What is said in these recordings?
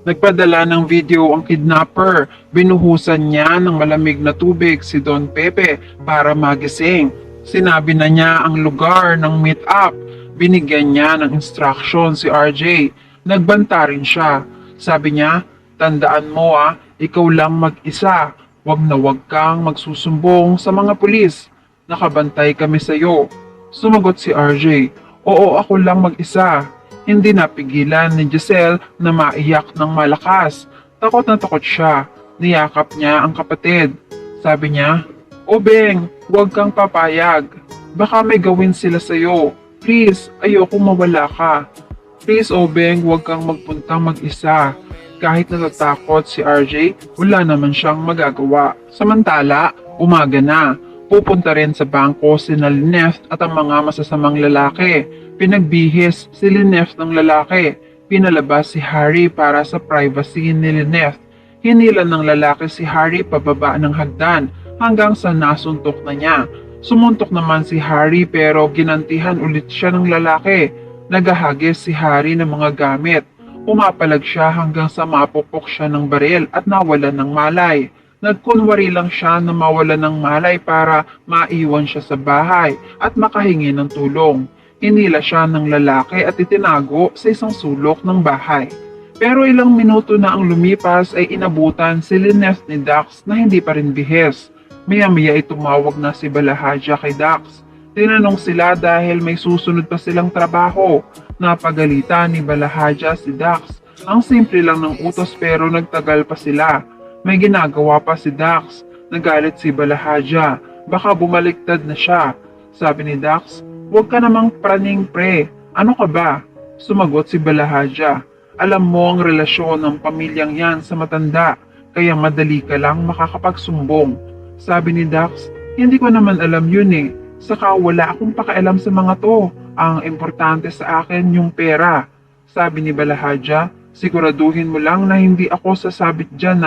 Nagpadala ng video ang kidnapper. Binuhusan niya ng malamig na tubig si Don Pepe para magising. Sinabi na niya ang lugar ng meet-up. Binigyan niya ng instruction si RJ. Nagbanta rin siya. Sabi niya, tandaan mo ikaw lang mag-isa. Wag kang magsusumbong sa mga pulis. Nakabantay kami sa iyo. Sumagot si RJ, oo ako lang mag-isa. Hindi napigilan ni Giselle na maiyak ng malakas. Takot na takot siya. Niyakap niya ang kapatid. Sabi niya, O Beng, huwag kang papayag. Baka may gawin sila sa'yo. Please, ayoko mawala ka. Please, O Beng, huwag kang magpuntang mag-isa. Kahit natatakot si RJ, wala naman siyang magagawa. Samantala, umaga na. Pupunta rin sa bangko si Lynette at ang mga masasamang lalaki. Pinagbihis si Lynette ng lalaki. Pinalabas si Harry para sa privacy ni Lynette. Hinila ng lalaki si Harry pababa ng hagdan hanggang sa nasuntok na niya. Sumuntok naman si Harry pero ginantihan ulit siya ng lalaki. Nagahagis si Harry ng mga gamit. Pumapalag siya hanggang sa mapupok siya ng baril at nawalan ng malay. Nagkunwari lang siya na mawala ng malay para maiwan siya sa bahay at makahingi ng tulong. Hinila siya ng lalaki at itinago sa isang sulok ng bahay. Pero ilang minuto na ang lumipas ay inabutan si Lynette ni Dax na hindi pa rin bihis. Maya-maya ay tumawag na si Balahadja kay Dax. Tinanong sila dahil may susunod pa silang trabaho. Napagalitan ni Balahadja si Dax. Ang simple lang ng utos pero nagtagal pa sila. May ginagawa pa si Dax. Nagalit si Balahadja. Baka bumaliktad na siya. Sabi ni Dax, huwag ka namang praning pre. Ano ka ba? Sumagot si Balahadja. Alam mo ang relasyon ng pamilyang yan sa matanda. Kaya madali ka lang makakapagsumbong. Sabi ni Dax, hindi ko naman alam yun eh. Saka wala akong pakialam sa mga to. Ang importante sa akin yung pera. Sabi ni Balahadja, siguraduhin mo lang na hindi ako sasabit dyan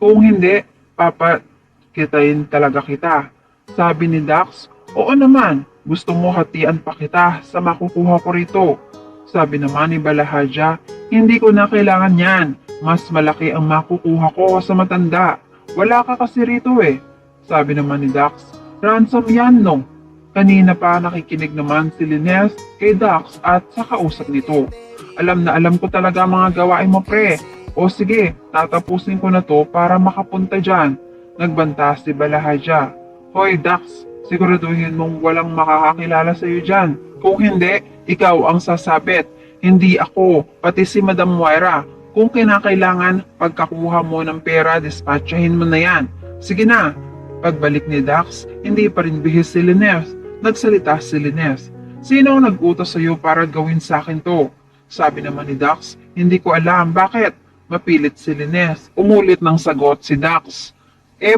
Kung hindi, papakitayin talaga kita. Sabi ni Dax, oo naman, gusto mo hatian pa kita sa makukuha ko rito. Sabi naman ni Balahadja, hindi ko na kailangan yan. Mas malaki ang makukuha ko sa matanda. Wala ka kasi rito eh. Sabi naman ni Dax, ransom yan no. Kanina pa nakikinig naman si Lynette kay Dax at sa kausap nito. Alam na alam ko talaga mga gawain mo pre. O sige, tatapusin ko na to para makapunta dyan. Nagbanta si Balahadja. Hoy Dax, siguraduhin mong walang makakakilala sa iyo dyan. Kung hindi, ikaw ang sasabit. Hindi ako, pati si Madam Moira. Kung kinakailangan, pagkakuha mo ng pera, dispatchahin mo na yan. Sige na. Pagbalik ni Dax, hindi pa rin bihis si Lynette. Nagsalita si Lynette. Sino ang nag-utos sa iyo para gawin sa akin to? Sabi naman ni Dax, hindi ko alam. Bakit? Mapilit si Lynette. Umulit ng sagot si Dax.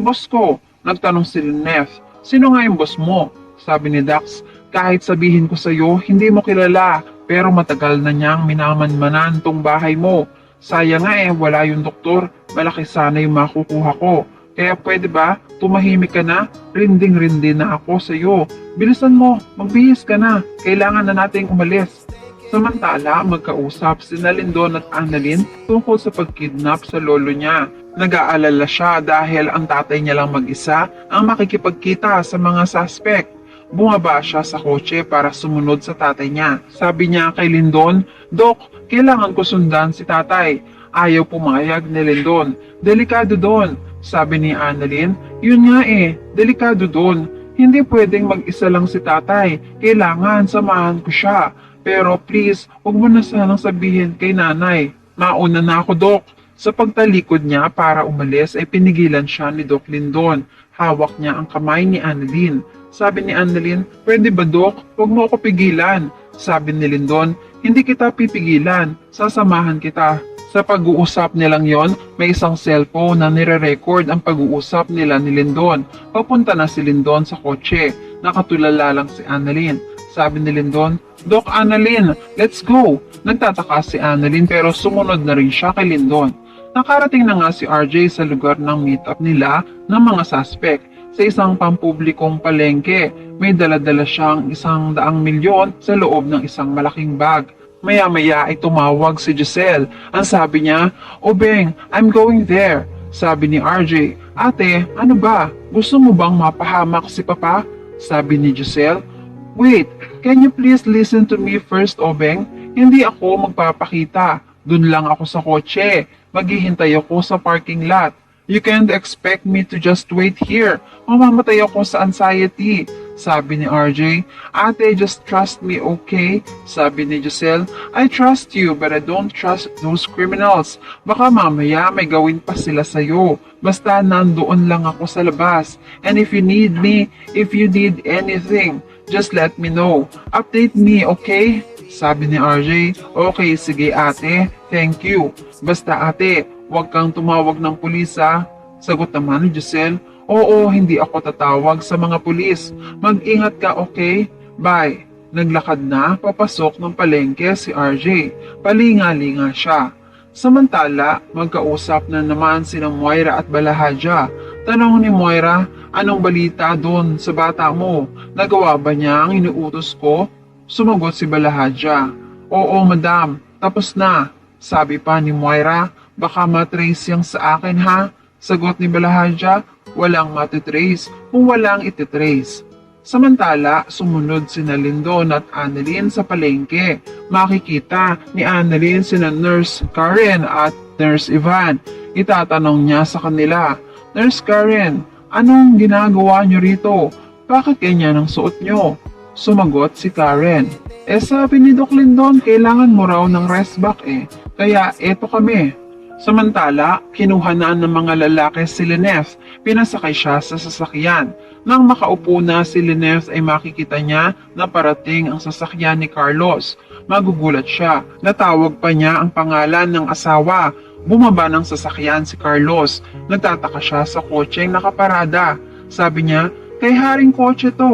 Boss ko. Nagtanong si Lynette. Sino nga yung boss mo? Sabi ni Dax, kahit sabihin ko sa iyo, hindi mo kilala. Pero matagal na niyang minamanmanan tong bahay mo. Sayang nga wala yung doktor. Malaki sana yung makukuha ko. Kaya pwede ba, tumahimik ka na? Rinding-rindi na ako sa iyo. Bilisan mo, magbihis ka na. Kailangan na nating umalis. Samantala, magkausap si Lindon at Annalyn tungkol sa pagkidnap sa lolo niya. Nag-aalala siya dahil ang tatay niya lang mag-isa ang makikipagkita sa mga suspect. Bumaba siya sa kotse para sumunod sa tatay niya. Sabi niya kay Lindon, Dok, kailangan ko sundan si tatay. Ayaw pumayag ni Lindon. Delikado doon. Sabi ni Annalyn, yun nga delikado doon. Hindi pwedeng mag-isa lang si tatay. Kailangan samahan ko siya. Pero please, huwag mo na sanang sabihin kay nanay. Mauna na ako, Dok. Sa pagtalikod niya para umalis ay pinigilan siya ni Doc Lindon. Hawak niya ang kamay ni Annalyn. Sabi ni Annalyn, pwede ba Dok? Huwag mo ako pigilan. Sabi ni Lindon, hindi kita pipigilan. Sasamahan kita. Sa pag-uusap nilang yon, may isang cellphone na nire-record ang pag-uusap nila ni Lindon. Papunta na si Lindon sa kotse. Nakatulala lang si Annalyn. Sabi ni Lindon, Doc Annalyn, let's go! Nagtataka si Annalyn pero sumunod na rin siya kay Lindon. Nakarating na nga si RJ sa lugar ng meet-up nila ng mga suspect. Sa isang pampublikong palengke, may dala-dala siyang 100 milyon sa loob ng isang malaking bag. Maya-maya ay tumawag si Giselle. Ang sabi niya, "Obeng, I'm going there." Sabi ni RJ, "Ate, ano ba? Gusto mo bang mapahamak si Papa?" Sabi ni Giselle, "Wait, can you please listen to me first, Obeng? Hindi ako magpapakita. Dun lang ako sa kotse. Maghihintay ako sa parking lot. You can't expect me to just wait here. Mamamatay ako sa anxiety." Sabi ni RJ, "Ate, just trust me, okay?" Sabi ni Giselle, "I trust you, but I don't trust those criminals. Baka mamaya may gawin pa sila sa'yo. Basta nandoon lang ako sa labas. And if you need me, if you need anything, just let me know. Update me, okay?" Sabi ni RJ, "Okay, sige ate, thank you. Basta ate, huwag kang tumawag ng pulis ha." Sagot naman ni Giselle, "Oo, hindi ako tatawag sa mga pulis. Mag-ingat ka, okay? Bye." Naglakad na papasok ng palengke si RJ. Palinga-linga siya. Samantala, magkausap na naman sina Moira at Balahadja. Tanong ni Moira, "Anong balita doon sa bata mo? Nagawa ba niya ang inuutos ko?" Sumagot si Balahadja, "Oo, madam, tapos na." Sabi pa ni Moira, "Baka matrace yang sa akin ha?" Sagot ni Balahadja, "Walang matitrace kung walang ititrace." Samantala, sumunod sina Lindon at Annalyn sa palengke. Makikita ni Annalyn sina Nurse Karen at Nurse Ivan. Itatanong niya sa kanila, "Nurse Karen, anong ginagawa niyo rito? Bakit ganyan ang suot niyo?" Sumagot si Karen, "Sabi ni Doc Lindon, kailangan mo raw ng rest back Kaya eto kami." Samantala, kinuha na ng mga lalaki si Lineth. Pinasakay siya sa sasakyan. Nang makaupo na si Lineth ay makikita niya na parating ang sasakyan ni Carlos. Magugulat siya. Natawag pa niya ang pangalan ng asawa. Bumaba ng sasakyan si Carlos. Nagtataka siya sa kotseng nakaparada. Sabi niya, "Kay haring kotse to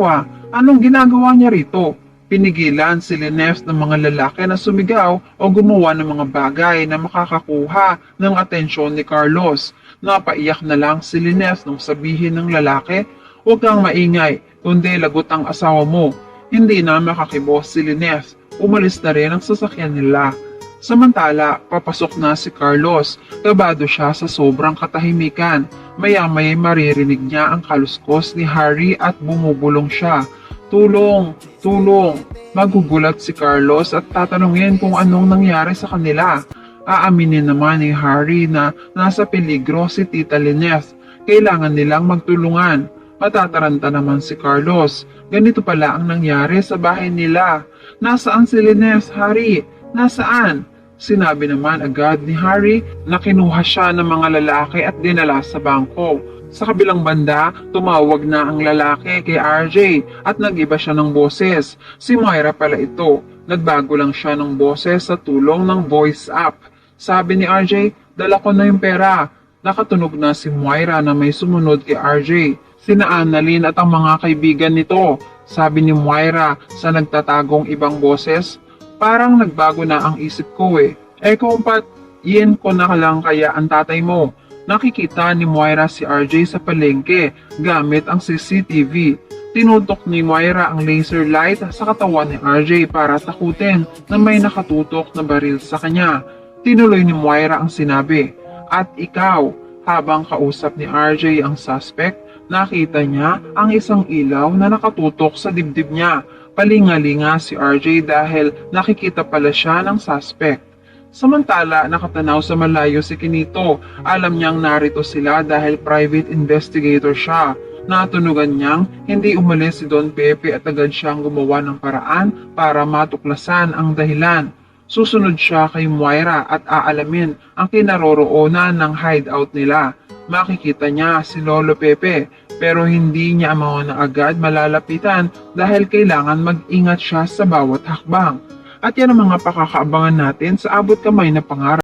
Anong ginagawa niya rito?" Pinigilan si Lineth ng mga lalaki na sumigaw o gumawa ng mga bagay na makakakuha ng atensyon ni Carlos. Napaiyak na lang si Lineth nung sabihin ng lalaki, "Huwag kang maingay, kundi lagot ang asawa mo." Hindi na makakibos si Lineth. Umalis na rin ang sasakyan nila. Samantala, papasok na si Carlos. Kabado siya sa sobrang katahimikan. Maya-maya maririnig niya ang kaluskos ni Harry at bumubulong siya. "Tulong! Tulong!" Magugulat si Carlos at tatanungin kung anong nangyari sa kanila. Aaminin naman ni Harry na nasa peligro si Tita Lineth. Kailangan nilang magtulungan. Matataranta naman si Carlos. Ganito pala ang nangyari sa bahay nila. "Nasaan si Lineth, Harry? Nasaan?" Sinabi naman agad ni Harry na kinuha siya ng mga lalaki at dinala sa bangko. Sa kabilang banda, tumawag na ang lalaki kay RJ at nag-iba siya ng boses. Si Moira pala ito. Nagbago lang siya ng boses sa tulong ng voice app. Sabi ni RJ, "Dala ko na yung pera." Nakatunog na si Moira na may sumunod kay RJ. Sina Annalyn at ang mga kaibigan nito. Sabi ni Moira sa nagtatagong ibang boses, "Parang nagbago na ang isip ko kung yin ko na lang kaya ang tatay mo." Nakikita ni Moira si RJ sa palengke gamit ang CCTV. Tinutok ni Moira ang laser light sa katawan ni RJ para takutin na may nakatutok na baril sa kanya. Tinuloy ni Moira ang sinabi, "At ikaw." Habang kausap ni RJ ang suspect, nakita niya ang isang ilaw na nakatutok sa dibdib niya. Palingalinga si RJ dahil nakikita pala siya ng suspect. Samantala, nakatanaw sa malayo si Kinito. Alam niyang narito sila dahil private investigator siya. Natunugan niyang hindi umalis si Don Pepe at agad siyang gumawa ng paraan para matuklasan ang dahilan. Susunod siya kay Moira at aalamin ang kinaroroonan ng hideout nila. Makikita niya si Lolo Pepe pero hindi niya na agad malalapitan dahil kailangan mag-ingat siya sa bawat hakbang. At yan ang mga pakakaabangan natin sa abot kamay na pangarap.